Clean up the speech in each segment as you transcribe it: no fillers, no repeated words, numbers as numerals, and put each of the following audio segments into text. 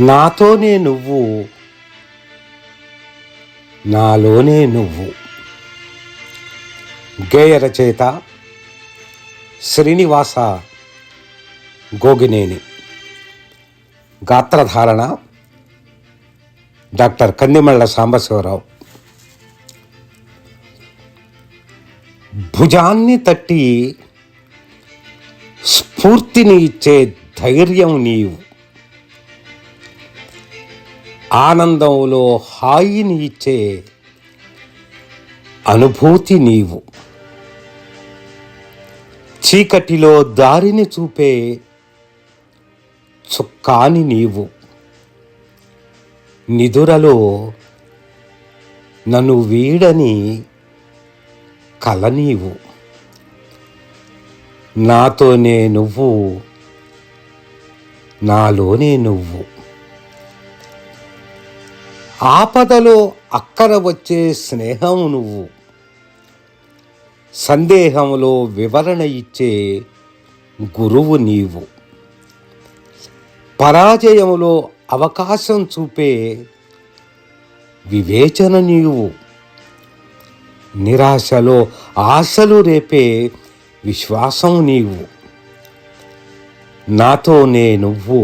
నాతోనే నువ్వు, నాలోనే నువ్వు. గేయ రచయిత శ్రీనివాస గోగినేని. గాత్రధారణ డాక్టర్ కందిమళ్ళ సాంబశివరావు. భుజాన్ని తట్టి స్ఫూర్తిని ఇచ్చే ధైర్యం నీవు, ఆనందంలో హాయిని ఇచ్చే అనుభూతి నీవు, చీకటిలో దారిని చూపే చుక్కాని నీవు, నిదురలో నన్ను వీడని కల నీవు. నాతోనే నువ్వు, నాలోనే నువ్వు. ఆపదలో అక్కర వచ్చే స్నేహం నువ్వు, సందేహంలో వివరణ ఇచ్చే గురువు నీవు, పరాజయంలో అవకాశం చూపే వివేచన నీవు, నిరాశలో ఆశలు రేపే విశ్వాసం నీవు. నాతోనే నువ్వు,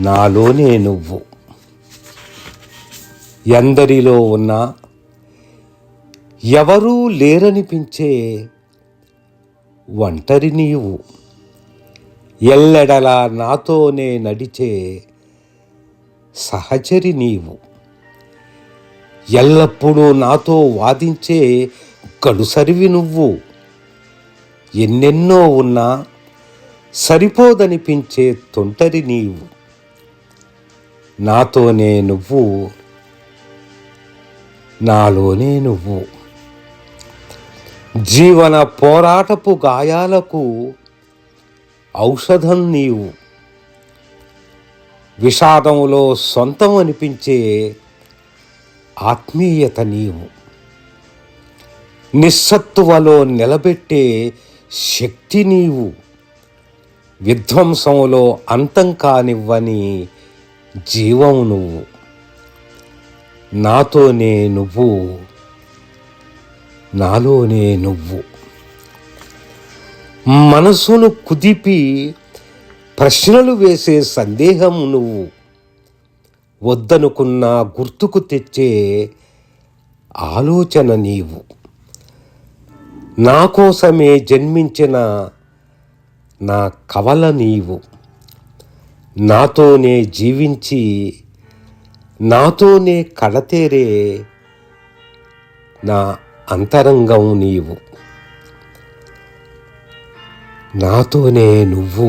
నాలోనే నువ్వు. ఎందరిలో ఉన్నా ఎవరూ లేరనిపించే ఒంటరి నీవు, ఎల్లెడలా నాతోనే నడిచే సహచరి నీవు, ఎల్లప్పుడూ నాతో వాదించే గడుసరివి నువ్వు. ఎన్నెన్నో ఉన్నా సరిపోదనిపించే తొంటరి నీవు. నాతోనే నువ్వు, నాలోనే నువ్వు. జీవన పోరాటపు గాయాలకు ఔషధం నీవు, విషాదంలో సొంతం అనిపించే ఆత్మీయత నీవు, నిస్సత్తువలో నిలబెట్టే శక్తి నీవు, విధ్వంసంలో అంతం కానివ్వని జీవం నువ్వు. నాతోనే నువ్వు, నాలోనే నువ్వు. మనసును కుదిపి ప్రశ్నలు వేసే సందేహం నువ్వు, వద్దనుకున్న గుర్తుకు తెచ్చే ఆలోచన నీవు. నా కోసమే జన్మించిన నా కవల నీవు, నాతోనే జీవించి నాతోనే కడతేరే నా అంతరంగం నీవు. నాతోనే నువ్వు,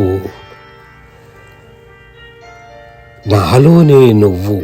నాలోనే నువ్వు.